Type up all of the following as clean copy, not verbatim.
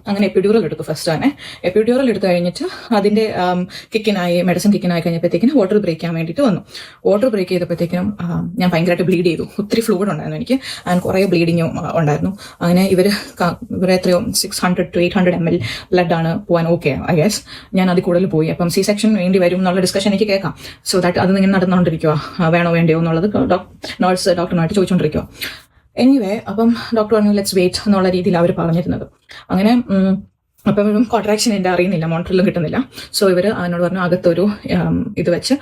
അങ്ങനെ എപ്പിഡ്യൂറൽ എടുത്തു ഫസ്റ്റ് തന്നെ. എപ്പിഡ്യൂറൽ എടുത്തു കഴിഞ്ഞിട്ട് അതിന്റെ മെഡിസിൻ കിക്കിനായി കഴിഞ്ഞപ്പോഴത്തേക്കിനും വാട്ടർ ബ്രേക്ക് ചെയ്യാൻ വേണ്ടിയിട്ട് വന്നു. വാട്ടർ ബ്രേക്ക് ചെയ്തപ്പോഴത്തേക്കിനും ഞാൻ ഭയങ്കരമായിട്ട് ബ്ലീഡ് ചെയ്തു. ഒത്തിരി ഫ്ലൂയിഡ് ഉണ്ടായിരുന്നു എനിക്ക്, ആൻഡ് കുറേ ബ്ലീഡിങ്ങും ഉണ്ടായിരുന്നു. അങ്ങനെ ഇവരെ എത്രയോ 600 to 800 ml ബ്ലഡാണ് പോകാൻ ഓക്കെ ഐ ഗസ്. ഞാൻ അതിൽ കൂടുതൽ പോയി. അപ്പം സി സെക്ഷൻ വേണ്ടി വരും എന്നുള്ള ഡിസ്കഷൻ എനിക്ക് കേൾക്കാം. സോ ദാറ്റ് അത് ഇങ്ങനെ നടന്നുകൊണ്ടിരിക്കുക, വേണോ വേണ്ടയോ എന്നുള്ളത് ഡോക്ടറുമായിട്ട് ചോദിച്ചുകൊണ്ടിരിക്കുക. എനിവേ അപ്പം ഡോക്ടർ പറഞ്ഞു ലെറ്റ്സ് വെയിറ്റ് എന്നുള്ള രീതിയിൽ അവർ പറഞ്ഞിരുന്നത്. അങ്ങനെ അപ്പം കോൺട്രാക്ഷൻ എൻ്റെ അറിയുന്നില്ല, മോണിറ്ററിലും കിട്ടുന്നില്ല. സോ ഇവർ എന്നോട് പറഞ്ഞു അകത്തൊരു ഇത് വെച്ച്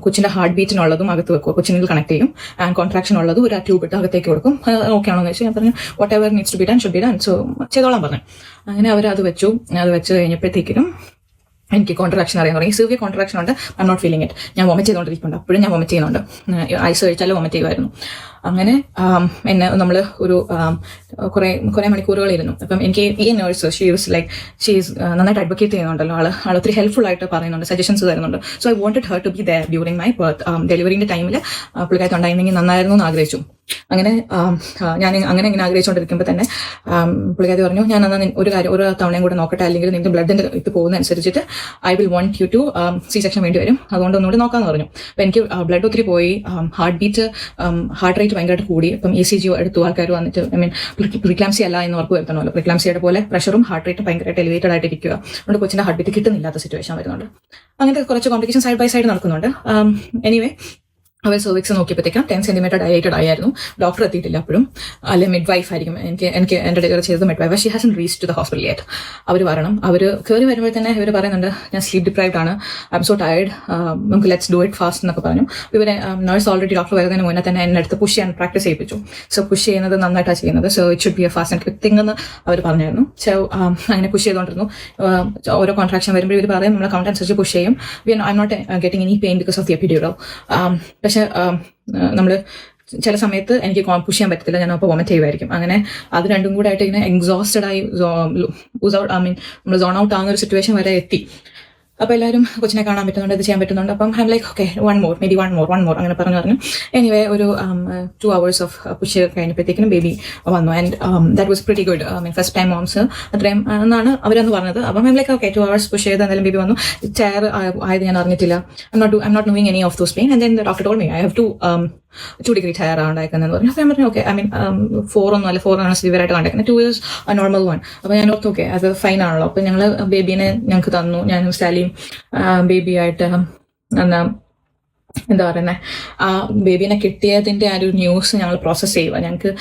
കൊച്ചിൻ്റെ ഹാർട്ട് ബീറ്റിനുള്ളതും അകത്ത് വെക്കുക, കൊച്ചിനിൽ കണക്ട് ചെയ്യും, ആൻഡ് കോൺട്രാക്ഷൻ ഉള്ളതും ഒരു ട്യൂബ് ഇട്ട് അകത്തേക്ക് കൊടുക്കും. ഓക്കെ ആണോ എന്ന് വെച്ചാൽ ഞാൻ പറഞ്ഞു whatever needs to be done should be done, so ചെയ്തോളാൻ പറഞ്ഞു. അങ്ങനെ അവർ അത് വെച്ചു കഴിഞ്ഞപ്പോഴത്തേക്കിനും എനിക്ക് കോൺട്രാക്ഷൻ അറിയാൻ തുടങ്ങി. സിവിയർ കോൺട്രാക്ഷൻ ഉണ്ട്, I'm not feeling it. ഞാൻ വോമിറ്റ് ചെയ്തുകൊണ്ടിരിക്കുന്നുണ്ട്, അപ്പോഴും ഞാൻ വോമിറ്റ് ചെയ്യുന്നുണ്ട്. ഐസ് കഴിച്ചാലും വോമിറ്റ് ചെയ്യുമായിരുന്നു. അങ്ങനെ എന്നെ നമ്മൾ ഒരു കുറേ മണിക്കൂറുകളിരുന്നു. അപ്പം എനിക്ക് ഈ നേഴ്സ് ഷീസ് നന്നായിട്ട് അഡ്വക്കേറ്റ് ചെയ്യുന്നുണ്ടല്ലോ, ആൾ ഒത്തിരി ഹെൽപ്ഫുൾ ആയിട്ട് പറയുന്നുണ്ട്, സജഷൻസ് തരുന്നുണ്ട്. So I wanted her to be there during my birth. ഡെലിവറിന്റെ ടൈമിൽ പുള്ളിക്കാരത്ത് ഉണ്ടായിരുന്നെങ്കിൽ നന്നായിരുന്നു എന്ന് ആഗ്രഹിച്ചു. അങ്ങനെ ഇങ്ങനെ ആഗ്രഹിച്ചുകൊണ്ടിരിക്കുമ്പോൾ തന്നെ പുള്ളിക്കാരി പറഞ്ഞു ഞാൻ എന്നാൽ ഒരു തവണയും കൂടെ നോക്കട്ടെ, അല്ലെങ്കിൽ നിങ്ങൾക്ക് ബ്ലഡിന്റെ ഇത് പോകുന്ന അനുസരിച്ചിട്ട് I will want you to C section വേണ്ടി വരും, അതുകൊണ്ട് ഒന്നുകൂടി നോക്കാമെന്ന് പറഞ്ഞു. അപ്പം എനിക്ക് ബ്ലഡ് ഒത്തിരി പോയി, ഹാർട്ട് റേറ്റ് ഭയങ്കരമായിട്ട് കൂടി. ഇപ്പം ECG എടുത്തു ആൾക്കാർ വന്നിട്ട്, ഐ മീൻ പ്രിക്ലാംസി അല്ല എന്ന് ഉറപ്പ് വരുത്തണമല്ലോ. പ്രിക്ലാംസിയുടെ പോലെ പ്രഷറും ഹാർട്ട് റേറ്റും ഭയങ്കരമായിട്ട് എലിവേറ്റഡ് ആയിട്ട് ഇരിക്കുക, അതുകൊണ്ട് കൊച്ചിന്റെ ഹാർട്ട് ബീറ്റ് കിട്ടുന്നില്ലാത്ത സിറ്റുവേഷൻ വരുന്നുണ്ട്. അങ്ങനത്തെ കുറച്ച് കോംപ്ലിക്കേഷൻ സൈഡ് ബൈ സൈഡ് നടക്കുന്നുണ്ട്. എനിവേ അവർ സർവിക്സ് നോക്കിയപ്പോഴത്തേക്കും 10 centimeter ഡയലേറ്റഡ് ആയിരുന്നു. ഡോക്ടർ എത്തിയിട്ടില്ല അപ്പോഴും, അല്ലെങ്കിൽ മിഡ് വൈഫ് ആയിരിക്കും. എനിക്ക് എൻ്റെ ഡെലിവറി ചെയ്തത് midwife. She hasn't reach to the hospital yet. അവർ വരണം. അവർ കയറി വരുമ്പോൾ തന്നെ ഇവർ പറയുന്നുണ്ട് ഞാൻ സ്ലീപ്പ് ഡിപ്രൈവ്ഡ് ആണ്, ഐ എം സോ ടയർഡ്, നമുക്ക് ലെറ്റ്സ് ഡു ഇറ്റ് ഫാസ്റ്റ് എന്നൊക്കെ പറഞ്ഞു. ഇവരെ നഴ്സ് ഓൾറെഡി ഡോക്ടർ വരുന്നതിന് മുന്നേ തന്നെ എന്നെ അടുത്ത് പുഷ് ചെയ്യാൻ പ്രാക്ടീസ് ചെയ്യിപ്പിച്ചു. സോ പുഷ് ചെയ്യുന്നത് നന്നായിട്ടാണ് ചെയ്യുന്നത്. So it should be A fast and quick thing എന്ന് അവർ പറഞ്ഞായിരുന്നു. സോ അങ്ങനെ പുഷ് ചെയ്തുകൊണ്ടിരുന്നു. ഓരോ കോൺട്രാക്ഷൻ വരുമ്പോൾ ഇവർ പറയും നമ്മളെ കൗണ്ട് അനുസരിച്ച് പുഷ് ചെയ്യും. I'm not getting any pain because of the epidural. പക്ഷെ നമ്മൾ ചില സമയത്ത് എനിക്ക് പുഷ് ചെയ്യാൻ പറ്റത്തില്ല, ഞാൻ അപ്പോൾ വോമിറ്റ് ചെയ്യുമായിരിക്കും. അങ്ങനെ അത് രണ്ടും കൂടെ ആയിട്ട് ഇങ്ങനെ എക്സോസ്റ്റഡ് ആയി നമ്മൾ സോൺ ഔട്ട് ആവുന്ന ഒരു സിറ്റുവേഷൻ വരെ എത്തി. അപ്പോൾ എല്ലാവരും കൊച്ചിനെ കാണാൻ പറ്റുന്നുണ്ട്, ഇത് ചെയ്യാൻ പറ്റുന്നുണ്ട്. അപ്പം I'm like okay one more അങ്ങനെ പറഞ്ഞു. എനിവേ ഒരു 2 hours ഓഫ് പുഷ് കഴിഞ്ഞപ്പോഴത്തേക്കും ബേബി വന്നു. And that was pretty good. First time moms അത്രയും എന്നാണ് അവരന്ന് പറഞ്ഞത്. അപ്പം I'm like okay 2 hours push ചെയ്ത് എന്തായാലും ബേബി വന്നു. ചെയർ ആയത് ഞാൻ അറിഞ്ഞിട്ടില്ല. I'm not knowing any of those pain. And then the doctor told me I have to 2 degree tear ഉണ്ടായിരിക്കുന്നതെന്ന് പറഞ്ഞു. അപ്പോൾ ഞാൻ പറഞ്ഞു ഓക്കെ, ഐ മീൻ 4 ആണ് സിവിയറായിട്ട് കണ്ടേക്കുന്നത്, 2 is a normal one. അപ്പോൾ ഞാൻ ഓർത്ത് ഓക്കെ അത് ഫൈൻ ആണല്ലോ. അപ്പോൾ ഞങ്ങൾ ബേബീനെ ഞങ്ങൾക്ക് തന്നു. ഞാനും സ്റ്റാലിയും ബേബിയായിട്ട് എന്താ പറയുന്നത്, ആ ബേബീനെ കിട്ടിയതിന്റെ ആ ഒരു ന്യൂസ് ഞങ്ങൾ പ്രോസസ്സ് ചെയ്യുക. ഞങ്ങൾക്ക്